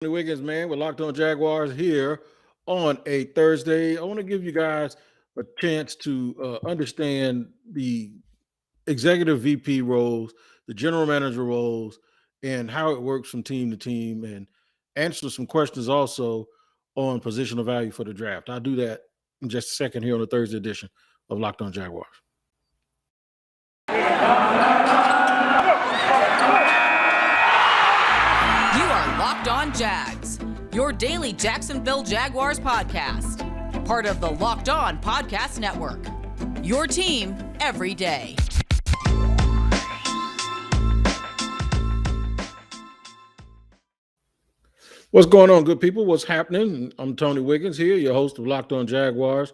Wiggins, man. We're locked on Jaguars here on a Thursday. I want to give you guys a chance to understand the executive VP roles, the general manager roles, and how it works from team to team, and answer some questions also on positional value for the draft. I'll do that in just a second here on the Thursday edition of Locked on Jaguars. You are Locked On Jags, your daily Jacksonville Jaguars podcast. Part of the Locked On Podcast Network. Your team every day. What's going on, good people? What's happening? I'm Tony Wiggins here, your host of Locked on Jaguars,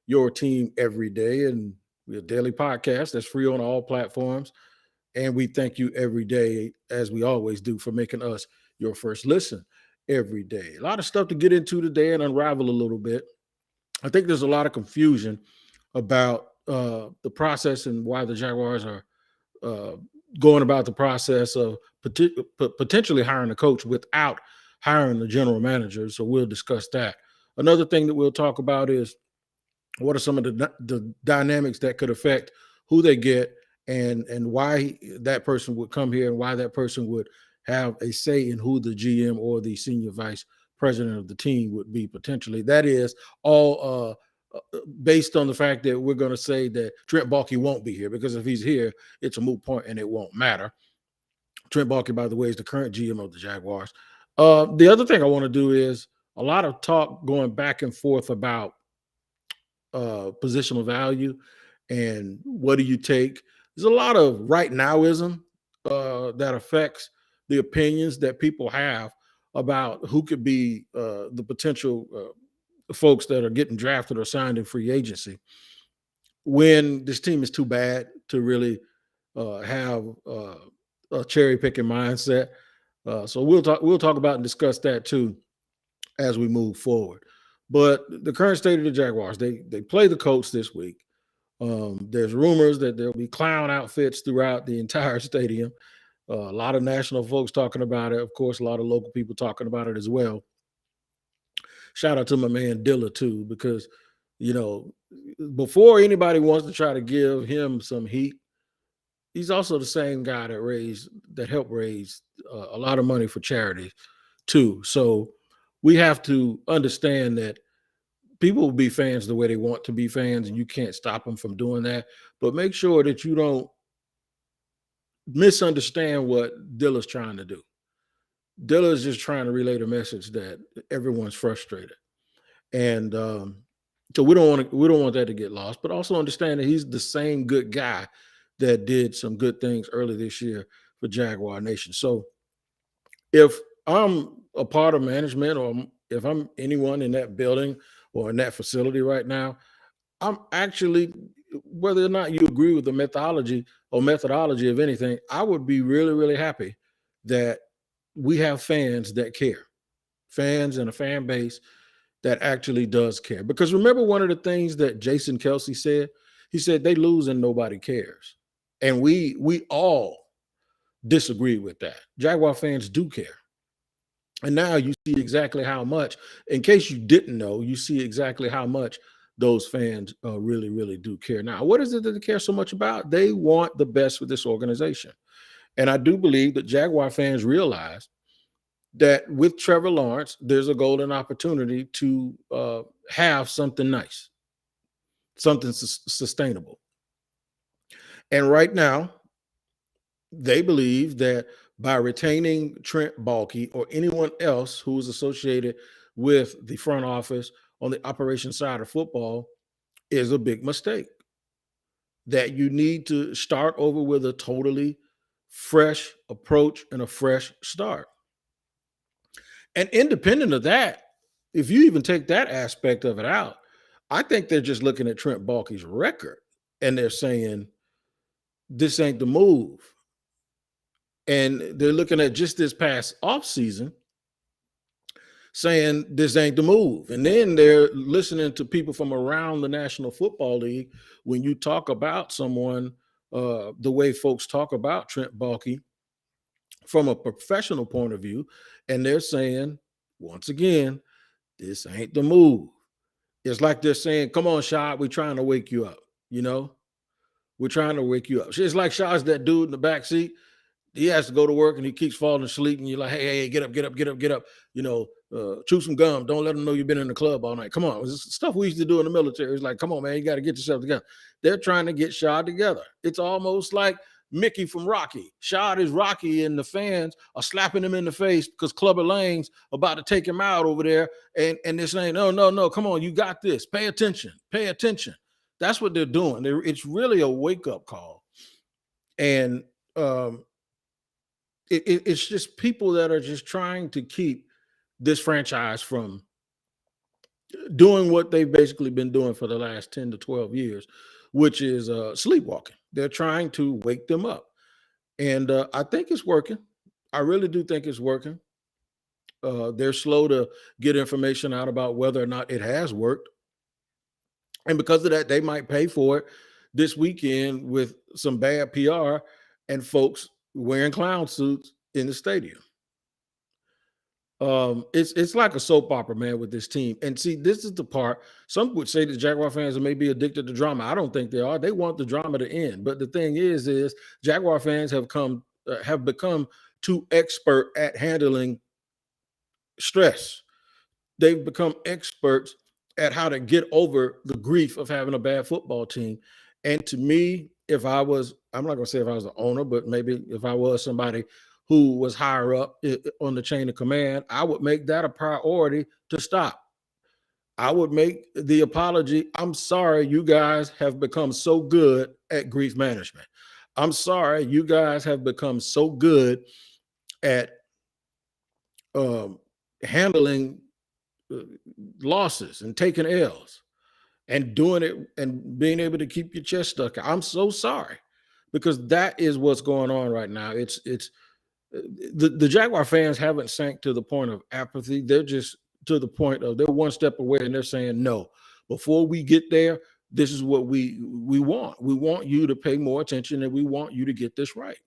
your team every day. And we're a daily podcast that's free on all platforms. And we thank you every day, as we always do, for making us your first listen every day. A lot of stuff to get into today and unravel a little bit. I think there's a lot of confusion about the process and why the Jaguars are going about the process of potentially hiring a coach without hiring the general manager. So we'll discuss that. Another thing that we'll talk about is what are some of the dynamics that could affect who they get and why that person would come here and why that person would have a say in who the GM or the senior vice president of the team would be potentially. That is all based on the fact that we're going to say that Trent Baalke won't be here, because if he's here, it's a moot point and it won't matter. Trent Baalke, by the way, is the current GM of the Jaguars. The other thing I want to do is a lot of talk going back and forth about positional value and what do you take. There's a lot of right nowism that affects the opinions that people have about who could be the potential folks that are getting drafted or signed in free agency, when this team is too bad to really have a cherry picking mindset. So we'll talk about and discuss that too as we move forward. But the current state of the Jaguars, they play the Colts this week. There's rumors that there'll be clown outfits throughout the entire stadium. A lot of national folks talking about it. Of course, a lot of local people talking about it as well. Shout out to my man Dilla too, because before anybody wants to try to give him some heat, he's also the same guy that helped raise a lot of money for charity too. So we have to understand that people will be fans the way they want to be fans, and you can't stop them from doing that. But make sure that you don't misunderstand what Dilla's trying to do. Dilla is just trying to relay the message that everyone's frustrated, and so we don't want that to get lost. But also understand that he's the same good guy that did some good things early this year for Jaguar Nation. So if I'm a part of management, or if I'm anyone in that building or in that facility right now, I'm actually, whether or not you agree with the methodology of anything, I would be really, really happy that we have fans that care, fans and a fan base that actually does care. Because remember one of the things that Jason Kelsey said? He said they lose and nobody cares. And we all disagree with that. Jaguar fans do care. And now you see exactly how much, in case you didn't know, you see exactly how much those fans really, really do care. Now, what is it that they care so much about? They want the best for this organization. And I do believe that Jaguar fans realize that with Trevor Lawrence, there's a golden opportunity to have something nice, something sustainable. And right now, they believe that by retaining Trent Baalke or anyone else who is associated with the front office on the operation side of football is a big mistake. That you need to start over with a totally fresh approach and a fresh start. And independent of that, if you even take that aspect of it out, I think they're just looking at Trent Baalke's record and they're saying, this ain't the move. And they're looking at just this past offseason saying this ain't the move. And then they're listening to people from around the National Football League when you talk about someone the way folks talk about Trent Baalke from a professional point of view, and they're saying once again, this ain't the move. It's like they're saying, come on, Shad, we're trying to wake you up. You know, we're trying to wake you up. It's like Shad's that dude in the back seat. He has to go to work and he keeps falling asleep, and you're like, hey, get up, get up, get up, get up. Chew some gum. Don't let them know you've been in the club all night. Come on. It's stuff we used to do in the military. It's like, come on, man, you got to get yourself together. They're trying to get Shad together. It's almost like Mickey from Rocky. Shad is Rocky, and the fans are slapping him in the face because Clubber Lang's about to take him out over there. And they're saying, no, come on, you got this. Pay attention. Pay attention. That's what they're doing. It's really a wake-up call. And it's just people that are just trying to keep this franchise from doing what they've basically been doing for the last 10 to 12 years, which is sleepwalking. They're trying to wake them up. And I think it's working. I really do think it's working. They're slow to get information out about whether or not it has worked. And because of that, they might pay for it this weekend with some bad PR and folks wearing clown suits in the stadium. It's like a soap opera, man, with this team. And see, this is the part. Some would say the Jaguar fans may be addicted to drama. I don't think they are. They want the drama to end. But the thing is Jaguar fans have become too expert at handling stress. They've become experts at how to get over the grief of having a bad football team. And to me, I'm not going to say if I was the owner, but maybe if I was somebody who was higher up on the chain of command, I would make that a priority to stop. I would make the apology. I'm sorry you guys have become so good at grief management. I'm sorry you guys have become so good at handling losses and taking L's and doing it and being able to keep your chest stuck. I'm so sorry, because that is what's going on right now. It's the Jaguar fans haven't sank to the point of apathy. They're just to the point of they're one step away and they're saying, no, before we get there, this is what we want. We want you to pay more attention, and we want you to get this right.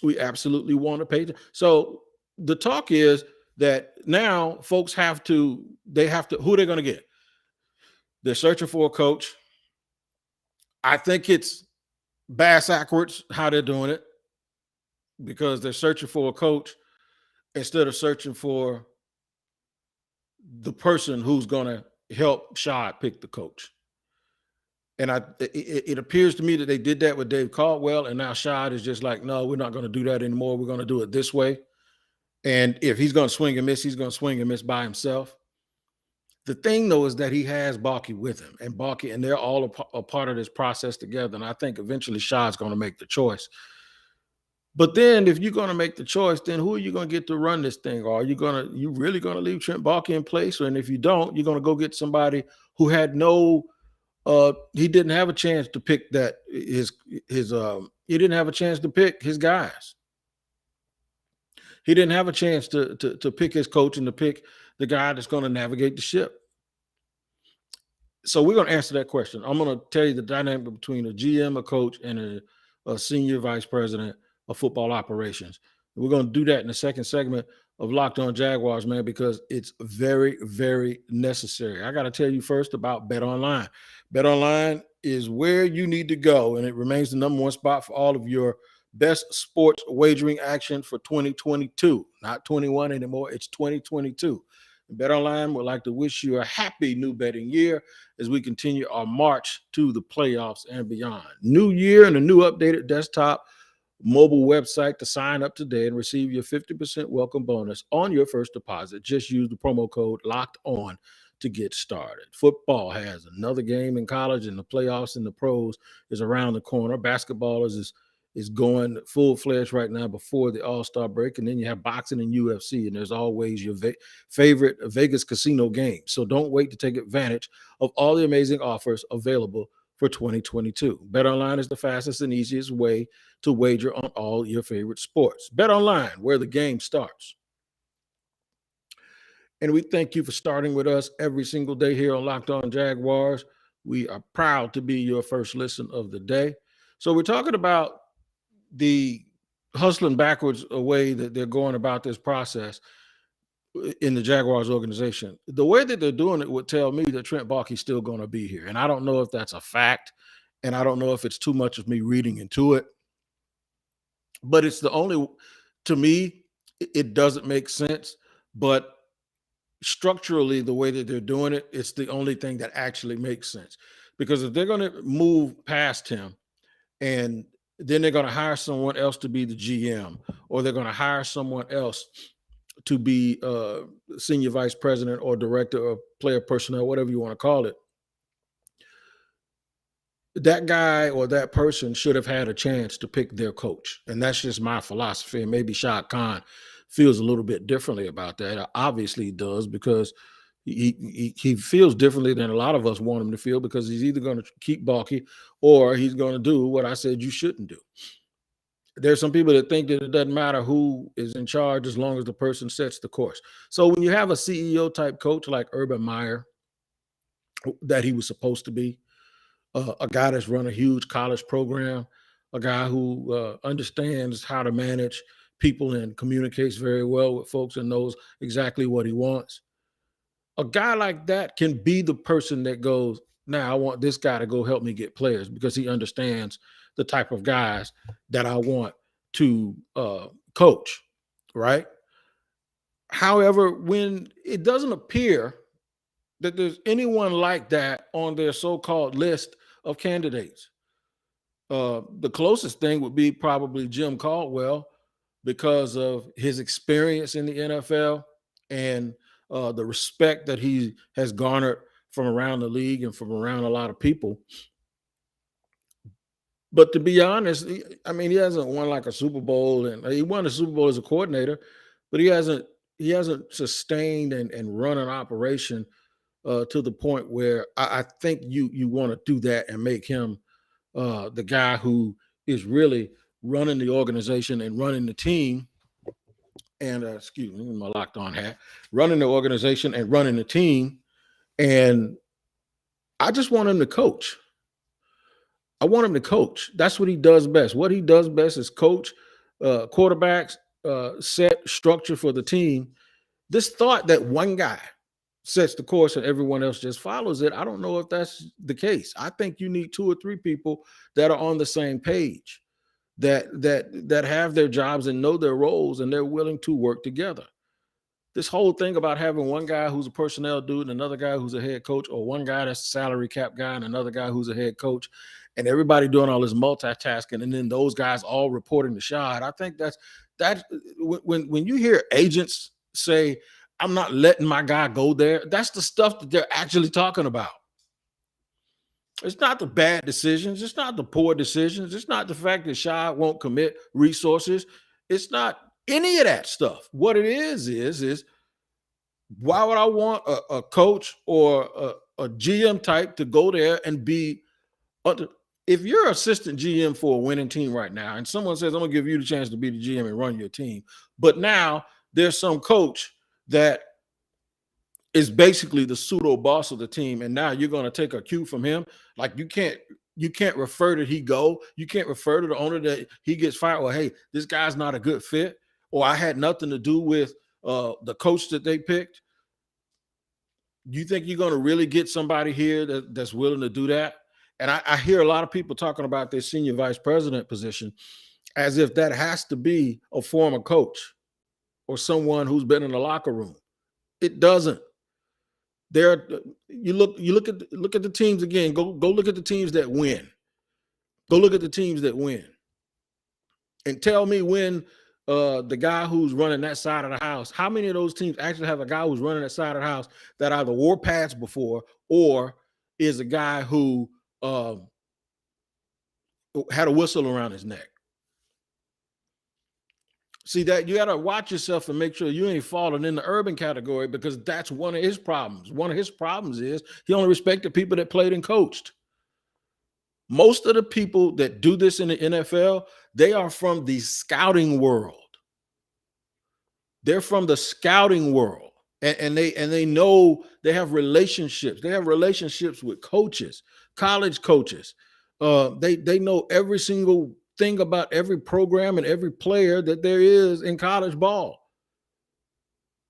We absolutely want to pay. So the talk is that now folks who are they going to get? They're searching for a coach. I think it's bass backwards how they're doing it, because they're searching for a coach instead of searching for the person who's going to help Shad pick the coach. And it appears to me that they did that with Dave Caldwell, and now Shad is just like, no, we're not going to do that anymore. We're going to do it this way. And if he's going to swing and miss, he's going to swing and miss by himself. The thing, though, is that he has Balky with him, and they're all a part of this process together. And I think eventually Shad's going to make the choice. But then if you're going to make the choice, then who are you going to get to run this thing? Or are you really going to leave Trent Balky in place? And if you don't, you're going to go get somebody who had he didn't have a chance to pick he didn't have a chance to pick his guys. He didn't have a chance to pick his coach and to pick the guy that's going to navigate the ship. So we're going to answer that question. I'm going to tell you the dynamic between a GM, a coach, and a senior vice president of football operations. We're going to do that in the second segment of Locked On Jaguars, man, because it's very, very necessary. I got to tell you first about BetOnline. BetOnline is where you need to go, and it remains the number one spot for all of your best sports wagering action for 2022. Not 21 anymore. It's 2022. BetOnline would like to wish you a happy new betting year as we continue our march to the playoffs and beyond. New year and a new updated desktop mobile website to sign up today and receive your 50% welcome bonus on your first deposit. Just use the promo code Locked On to get started. Football has another game in college, and the playoffs and the pros is around the corner. Basketball is going full-fledged right now before the All-Star break, and then you have boxing and UFC, and there's always your favorite Vegas casino game. So don't wait to take advantage of all the amazing offers available for 2022. BetOnline is the fastest and easiest way to wager on all your favorite sports. BetOnline, where the game starts. And we thank you for starting with us every single day here on Locked On Jaguars. We are proud to be your first listen of the day. So we're talking about the hustling backwards way that they're going about this process. in the Jaguars organization. The way that they're doing it would tell me that Trent Baalke's still going to be here. And I don't know if that's a fact, and I don't know if it's too much of me reading into it, but it's the only, to me, it doesn't make sense. But structurally, the way that they're doing it, it's the only thing that actually makes sense. Because if they're going to move past him and then they're going to hire someone else to be the GM, or they're going to hire someone else to be senior vice president or director of player personnel, whatever you want to call it, that guy or that person should have had a chance to pick their coach. And that's just my philosophy. And maybe Shad Khan feels a little bit differently about that. Obviously he does, because he feels differently than a lot of us want him to feel, because he's either going to keep Baalke or he's going to do what I said you shouldn't do. There's some people that think that it doesn't matter who is in charge as long as the person sets the course. So when you have a CEO type coach like Urban Meyer, that he was supposed to be, a guy that's run a huge college program, a guy who understands how to manage people and communicates very well with folks and knows exactly what he wants. A guy like that can be the person that goes, now I want this guy to go help me get players, because he understands the type of guys that I want to coach, right? However, when it doesn't appear that there's anyone like that on their so-called list of candidates, the closest thing would be probably Jim Caldwell, because of his experience in the NFL and the respect that he has garnered from around the league and from around a lot of people. But to be honest, I mean, he hasn't won like a Super Bowl, and he won a Super Bowl as a coordinator, but he hasn't sustained and run an operation to the point where I think you want to do that and make him the guy who is really running the organization and running the team. And excuse me, my locked on hat, running the organization and running the team. And I just want him to coach. I want him to coach. That's what he does best. What he does best is coach quarterbacks, set structure for the team. This thought that one guy sets the course and everyone else just follows it, I don't know if that's the case. I think you need 2 or 3 people that are on the same page, that have their jobs and know their roles, and they're willing to work together. This whole thing about having one guy who's a personnel dude and another guy who's a head coach, or one guy that's a salary cap guy and another guy who's a head coach, and everybody doing all this multitasking, and then those guys all reporting to Shad. I think that's when you hear agents say, I'm not letting my guy go there, that's the stuff that they're actually talking about. It's not the bad decisions. It's not the poor decisions. It's not the fact that Shad won't commit resources. It's not any of that stuff. What it is why would I want a coach or a GM type to go there and be under? If you're assistant GM for a winning team right now, and someone says, I'm going to give you the chance to be the GM and run your team, but now there's some coach that is basically the pseudo boss of the team, and now you're going to take a cue from him. Like you can't refer to he go. You can't refer to the owner that he gets fired. Well, hey, this guy's not a good fit, or I had nothing to do with the coach that they picked. You think you're going to really get somebody here that's willing to do that? And I hear a lot of people talking about their senior vice president position as if that has to be a former coach or someone who's been in the locker room. It doesn't. You look at the teams again. Go look at the teams that win. Go look at the teams that win, and tell me when the guy who's running that side of the house, how many of those teams actually have a guy who's running that side of the house that either wore pads before or is a guy who had a whistle around his neck. See, that you got to watch yourself and make sure you ain't falling in the Urban category, because that's one of his problems. One of his problems is he only respected people that played and coached. Most of the people that do this in the NFL, they are from the scouting world. They're from the scouting world. And they know, they have relationships. They have relationships with coaches, college coaches. They know every single thing about every program and every player that there is in college ball.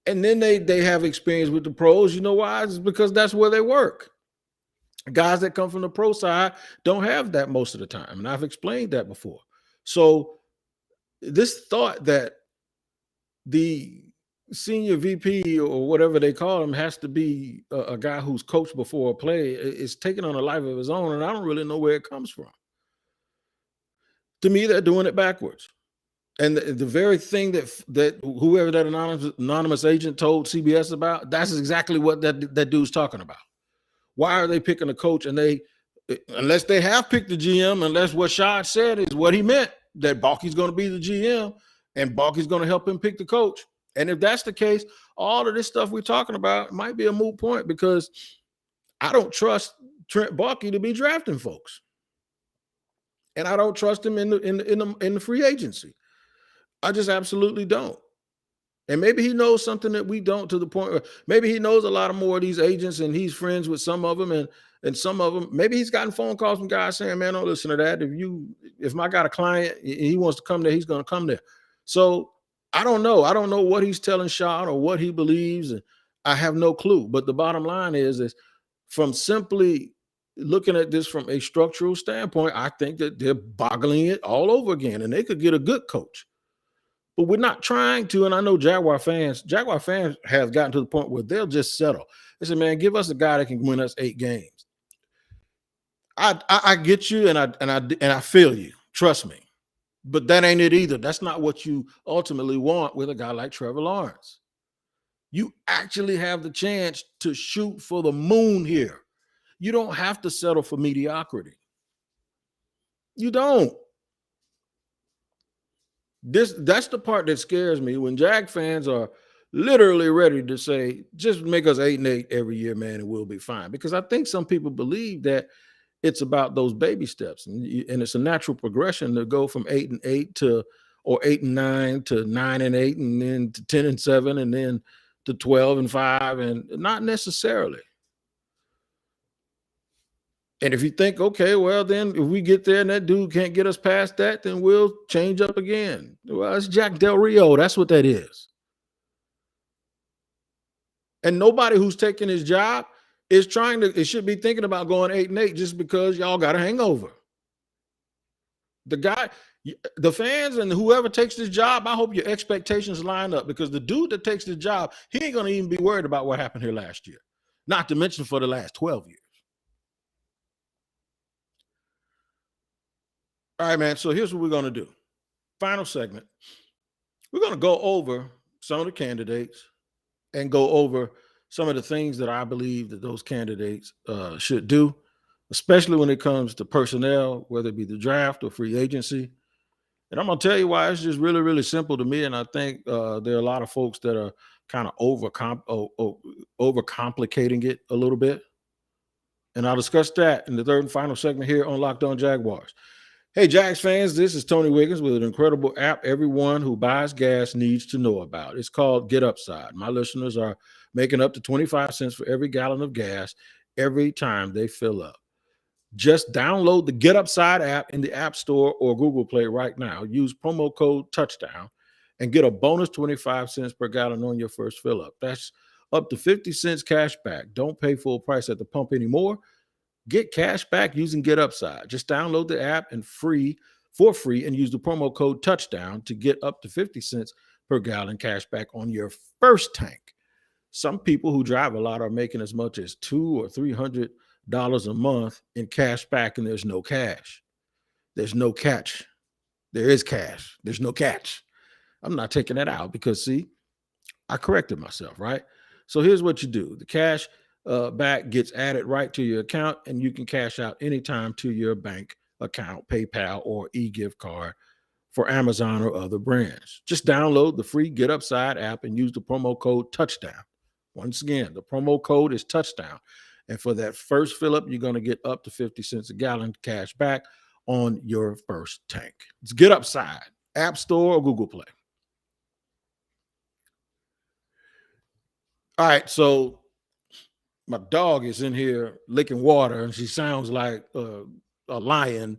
And then they have experience with the pros. You know why? It's because that's where they work. Guys that come from the pro side don't have that most of the time. And I've explained that before. So this thought that the senior VP or whatever they call him has to be a guy who's coached before a play is taking on a life of his own. And I don't really know where it comes from. To me, they're doing it backwards. And the very thing that whoever that anonymous agent told CBS about, that's exactly what that dude's talking about. Why are they picking a coach? And unless they have picked the GM, unless what Shad said is what he meant, that Balky's going to be the GM and Balky's going to help him pick the coach. And if that's the case, all of this stuff we're talking about might be a moot point, because I don't trust Trent Balky to be drafting folks, and I don't trust him in the free agency. I just absolutely don't. And maybe he knows something that we don't, to the point where maybe he knows a lot of more of these agents and he's friends with some of them, and some of them, maybe he's gotten phone calls from guys saying, man, don't listen to that. If I got a client, he wants to come there, he's going to come there. So I don't know. I don't know what he's telling Shad or what he believes. And I have no clue. But the bottom line is from simply looking at this from a structural standpoint, I think that they're boggling it all over again, and they could get a good coach. But we're not trying to, and I know Jaguar fans have gotten to the point where they'll just settle. They say, man, give us a guy that can win us 8 games. I get you, and I feel you. Trust me. But that ain't it either. That's not what you ultimately want with a guy like Trevor Lawrence. You actually have the chance to shoot for the moon here. You don't have to settle for mediocrity. You don't. That's the part that scares me, when Jag fans are literally ready to say, just make us 8-8 every year, man, and we'll be fine. Because I think some people believe that it's about those baby steps, and it's a natural progression to go from 8-8 to, or 8-9 to 9-8, and then to 10-7, and then to 12-5, and not necessarily. And if you think, okay, well, then if we get there and that dude can't get us past that, then we'll change up again. Well, it's Jack Del Rio. That's what that is. And nobody who's taking his job is it should be thinking about going 8-8 just because y'all got a hangover. The fans and whoever takes this job, I hope your expectations line up, because the dude that takes the job, he ain't going to even be worried about what happened here last year, not to mention for the last 12 years. All right, man. So here's what we're going to do. Final segment. We're going to go over some of the candidates and go over some of the things that I believe that those candidates should do, especially when it comes to personnel, whether it be the draft or free agency. And I'm going to tell you why it's just really, really simple to me. And I think there are a lot of folks that are kind of overcomplicating it a little bit. And I'll discuss that in the third and final segment here on Locked On Jaguars. Hey, Jags fans, this is Tony Wiggins with an incredible app everyone who buys gas needs to know about. It's called Get Upside. My listeners are making up to 25 cents for every gallon of gas every time they fill up. Just download the Get Upside app in the App Store or Google Play right now. Use promo code TOUCHDOWN and get a bonus 25 cents per gallon on your first fill up. That's up to 50 cents cash back. Don't pay full price at the pump anymore. Get cash back using Get Upside. Just download the app for free and use the promo code TOUCHDOWN to get up to 50 cents per gallon cash back on your first tank. Some people who drive a lot are making as much as $200 or $300 a month in cash back, and there's no cash. There's no catch. There is cash. There's no catch. I'm not taking that out because, see, I corrected myself, right? So here's what you do. The cash back gets added right to your account, and you can cash out anytime to your bank account, PayPal, or e-gift card for Amazon or other brands. Just download the free Get Upside app and use the promo code TOUCHDOWN. Once again, the promo code is TOUCHDOWN. And for that first fill up, you're going to get up to 50 cents a gallon cash back on your first tank. It's Get Upside, App Store or Google Play. All right, so my dog is in here licking water, and she sounds like a lion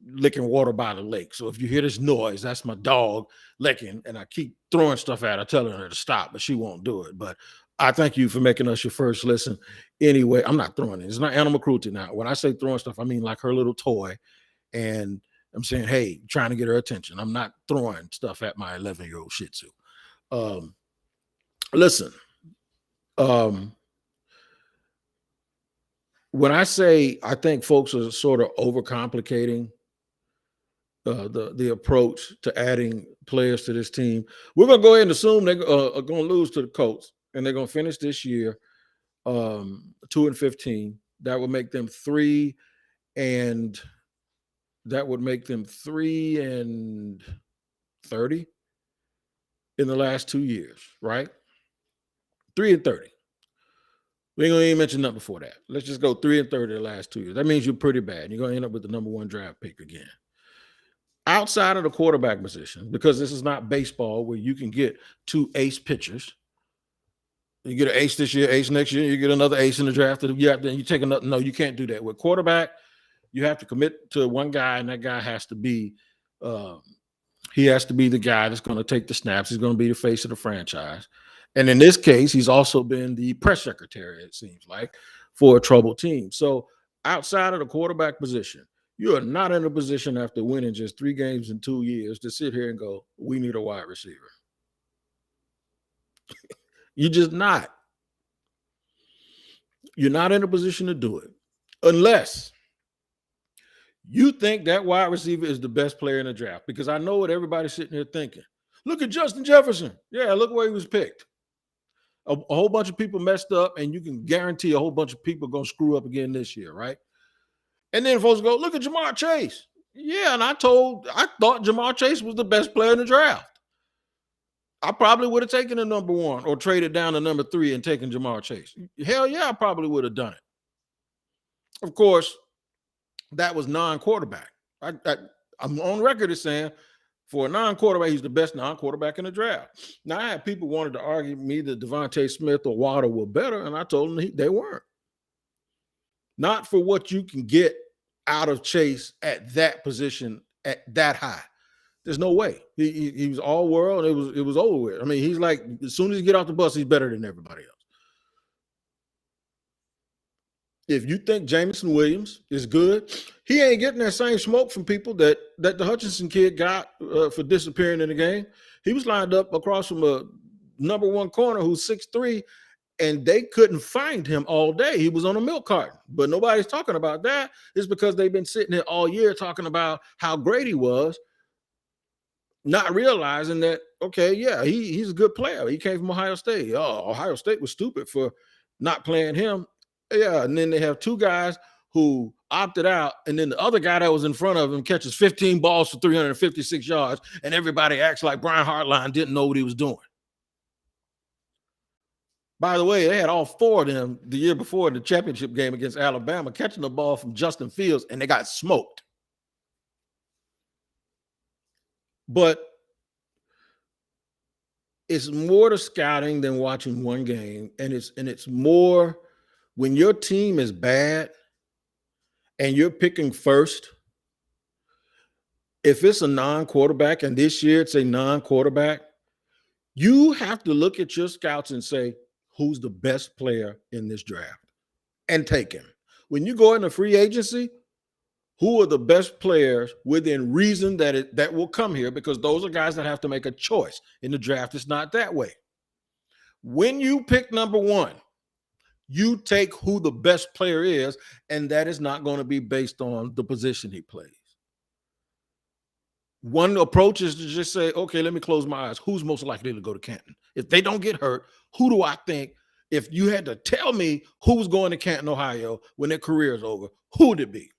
licking water by the lake. So if you hear this noise, that's my dog licking, and I keep throwing stuff at her, telling her to stop, but she won't do it. But I thank you for making us your first listen. Anyway, I'm not throwing it. It's not animal cruelty now. When I say throwing stuff, I mean like her little toy, and I'm saying, hey, trying to get her attention. I'm not throwing stuff at my 11-year-old Shih Tzu. Listen, when I say I think folks are sort of overcomplicating the approach to adding players to this team, we're gonna go ahead and assume they are going to lose to the Colts, and they're going to finish this year 2-15. That would make them 3 and 30 in the last 2 years, right? 3-30. We ain't gonna even mention nothing before that. Let's just go 3-30 the last 2 years. That means you're pretty bad. You're gonna end up with the number 1 draft pick again. Outside of the quarterback position, because this is not baseball where you can get 2 ace pitchers. You get an ace this year, ace next year, you get another ace in the draft. Then you take another. No, you can't do that. With quarterback, you have to commit to one guy, and that guy has to be he has to be the guy that's going to take the snaps. He's going to be the face of the franchise. And in this case, he's also been the press secretary, it seems like, for a troubled team. So outside of the quarterback position, you are not in a position after winning just 3 games in 2 years to sit here and go, we need a wide receiver. You're just not. You're not in a position to do it unless you think that wide receiver is the best player in the draft. Because I know what everybody's sitting here thinking. Look at Justin Jefferson. Yeah, look where he was picked. A whole bunch of people messed up, and you can guarantee a whole bunch of people are going to screw up again this year, right? And then folks go, look at Jamar Chase. Yeah, and I thought Jamar Chase was the best player in the draft. I probably would have taken the number 1 or traded down to number 3 and taken Jamar Chase. Hell yeah, I probably would have done it. Of course, that was non-quarterback. I'm on record as saying for a non-quarterback, he's the best non-quarterback in the draft. Now, I had people wanted to argue me that Devontae Smith or Waddle were better, and I told them they weren't. Not for what you can get out of Chase at that position at that high. There's no way. He was all world. It was over with. I mean, he's like, as soon as he get off the bus, he's better than everybody else. If you think Jameson Williams is good, he ain't getting that same smoke from people that the Hutchinson kid got for disappearing in the game. He was lined up across from a number 1 corner who's 6'3", and they couldn't find him all day. He was on a milk carton, but nobody's talking about that. It's because they've been sitting there all year talking about how great he was, not realizing that, okay, yeah, he's a good player. He came from Ohio State. Oh, Ohio State was stupid for not playing him. Yeah, and then they have 2 guys who opted out, and then the other guy that was in front of him catches 15 balls for 356 yards, and everybody acts like Brian Hartline didn't know what he was doing. By the way, they had all 4 of them the year before in the championship game against Alabama catching the ball from Justin Fields, and they got smoked. But it's more to scouting than watching one game, and it's more when your team is bad and you're picking first. If it's a non-quarterback, and this year it's a non-quarterback, you have to look at your scouts and say, who's the best player in this draft, and take him. When you go into free agency, who are the best players within reason that will come here? Because those are guys that have to make a choice. In the draft, it's not that way. When you pick number 1, you take who the best player is, and that is not going to be based on the position he plays. One approach is to just say, okay, let me close my eyes. Who's most likely to go to Canton? If they don't get hurt, who do I think, if you had to tell me who's going to Canton, Ohio, when their career is over, who would it be?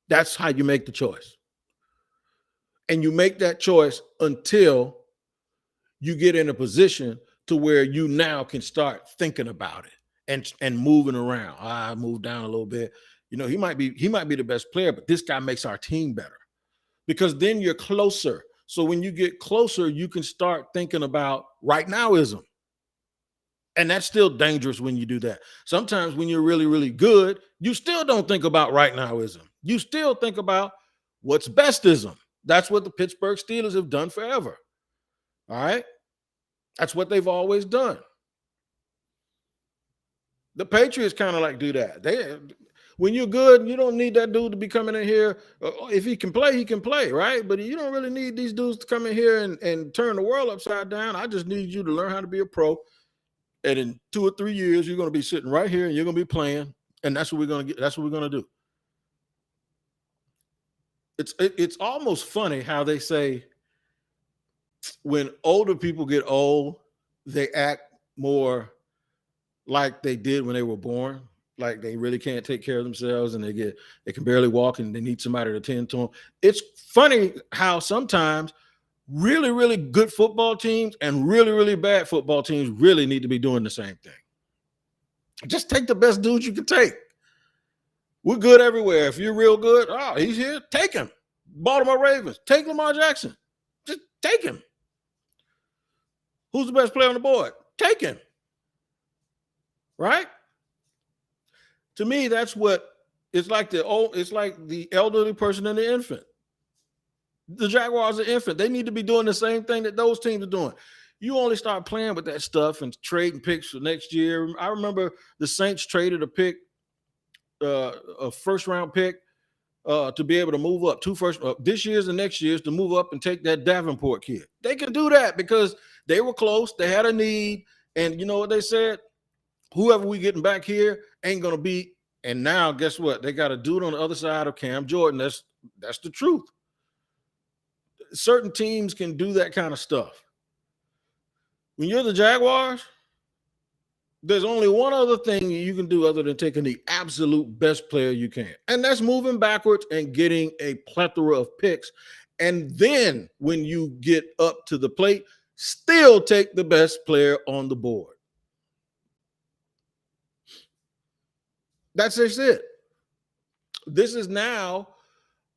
That's how you make the choice. And you make that choice until you get in a position to where you now can start thinking about it and moving around. I moved down a little bit. You know, he might be the best player, but this guy makes our team better, because then you're closer. So when you get closer, you can start thinking about right nowism. And that's still dangerous when you do that. Sometimes when you're really, really good, you still don't think about right nowism. You still think about what's bestism. That's what the Pittsburgh Steelers have done forever. All right? That's what they've always done. The Patriots kind of like do that. When you're good, you don't need that dude to be coming in here. If he can play, right? But you don't really need these dudes to come in here and turn the world upside down. I just need you to learn how to be a pro. And in 2 or 3 years, you're going to be sitting right here and you're going to be playing. And that's what we're going to get. That's what we're going to do. It's almost funny how they say when older people get old, they act more like they did when they were born. Like they really can't take care of themselves and they can barely walk and they need somebody to tend to them. It's funny how sometimes really, really good football teams and really, really bad football teams really need to be doing the same thing. Just take the best dudes you can take. We're good everywhere. If you're real good, oh, he's here, take him. Baltimore Ravens, take Lamar Jackson. Just take him. Who's the best player on the board? Take him. Right? To me, that's what it's like. It's like the elderly person and the infant. The Jaguars are infant. They need to be doing the same thing that those teams are doing. You only start playing with that stuff and trading picks for next year. I remember the Saints traded a first-round pick to be able to move up this year's and next year's to move up and take that Davenport kid. They can do that because they were close. They had a need. And you know what they said? Whoever we getting back here ain't going to be. And now, guess what? They got a dude on the other side of Cam Jordan. That's the truth. Certain teams can do that kind of stuff. When you're the Jaguars, there's only one other thing you can do other than taking the absolute best player you can. And that's moving backwards and getting a plethora of picks. And then when you get up to the plate, still take the best player on the board. That's just it. This is now,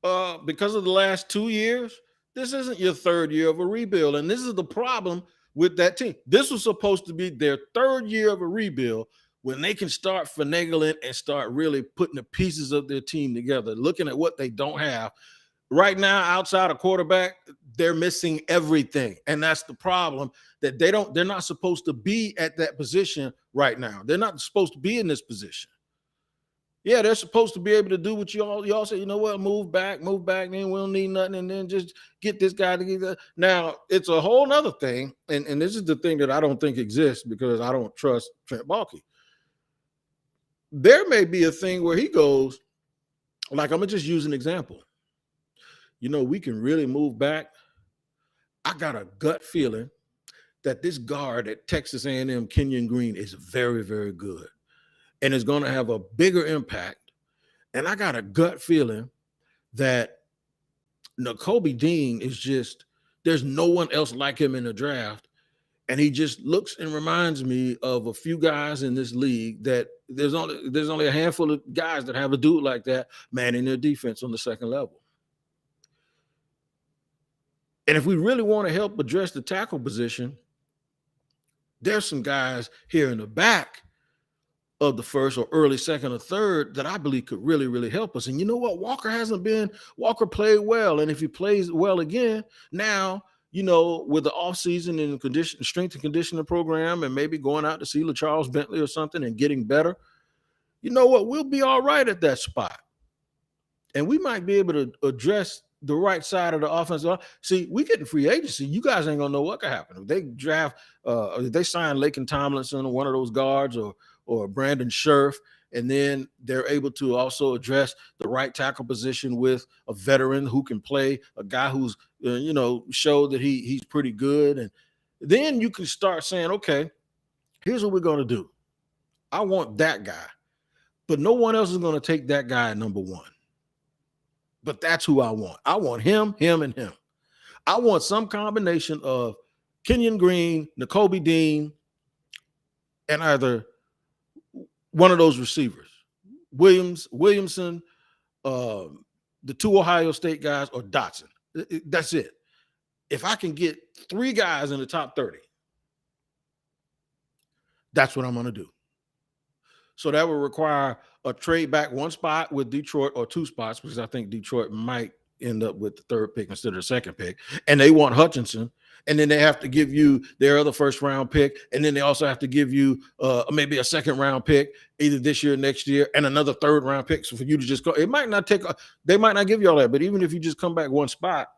because of the last 2 years, this isn't your third year of a rebuild. And this is the problem with that team. This was supposed to be their third year of a rebuild when they can start finagling and start really putting the pieces of their team together, looking at what they don't have. Right now, outside of quarterback, they're missing everything. And that's the problem, that they're not supposed to be at that position right now. They're not supposed to be in this position. Yeah, they're supposed to be able to do what y'all say, you know what, move back, then we don't need nothing, and then just get this guy to get that. Now, it's a whole nother thing, and this is the thing that I don't think exists because I don't trust Trent Baalke. There may be a thing where he goes, like, I'm going to just use an example. You know, we can really move back. I got a gut feeling that this guard at Texas A&M, Kenyon Green, is very, very good. And it's going to have a bigger impact. And I got a gut feeling that Nakobe Dean is just, there's no one else like him in the draft. And he just looks and reminds me of a few guys in this league that there's only a handful of guys that have a dude like that manning their defense on the second level. And if we really want to help address the tackle position, there's some guys here in the back of the first or early second or third that I believe could really, really help us. And you know what? Walker played well. And if he plays well again, now, you know, with the offseason and strength and conditioning program and maybe going out to see LaCharles Bentley or something and getting better, you know what? We'll be all right at that spot. And we might be able to address the right side of the offense. See, we get in free agency. You guys ain't gonna know what could happen. If they draft, if they sign Laken Tomlinson or one of those guards or Brandon Scherf, and then they're able to also address the right tackle position with a veteran who can play, a guy who's showed that he's pretty good, and then you can start saying, okay, here's what we're gonna do. I want that guy, but no one else is gonna take that guy at number one. But that's who I want. I want him, and him. I want some combination of Kenyon Green, Nakobe Dean, and either one of those receivers, Williamson, the two Ohio State guys, or Dotson. That's it. If I can get 3 guys in the top 30, That's what I'm going to do. So that would require a trade back one spot with Detroit or two spots, because I think Detroit might end up with the third pick instead of the second pick. And they want Hutchinson. And then they have to give you their other first round pick. And then they also have to give you maybe a second round pick either this year or next year, and another third round pick. So for you to just go, it might not take, they might not give you all that. But even if you just come back one spot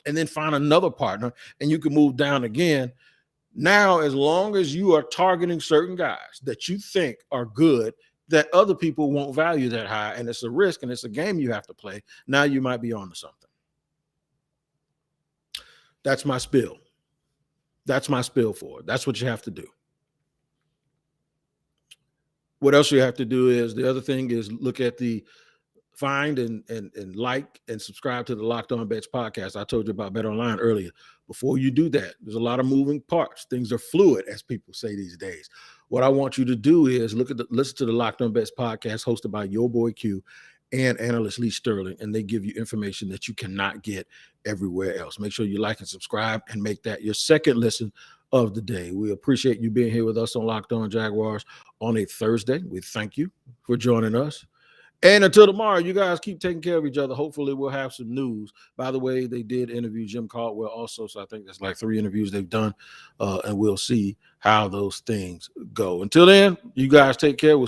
and then find another partner and you can move down again. Now, as long as you are targeting certain guys that you think are good, that other people won't value that high, and it's a risk and it's a game you have to play, now you might be on to something. That's my spill. That's my spill for it. That's what you have to do. What else you have to do is, the other thing is, look at the find and like and subscribe to the Locked On Bets podcast. I told you about Bet Online earlier. Before you do that, there's a lot of moving parts. Things are fluid, as people say these days. What I want you to do is listen to the Locked On Bets podcast hosted by your boy Q and analyst Lee Sterling, and they give you information that you cannot get everywhere else. Make sure you like and subscribe and make that your second listen of the day. We appreciate you being here with us on Locked On Jaguars on a Thursday. We thank you for joining us. And until tomorrow, you guys keep taking care of each other. Hopefully we'll have some news. By the way, they did interview Jim Caldwell also, so I think that's like 3 interviews they've done, and we'll see how those things go. Until then, you guys take care. We'll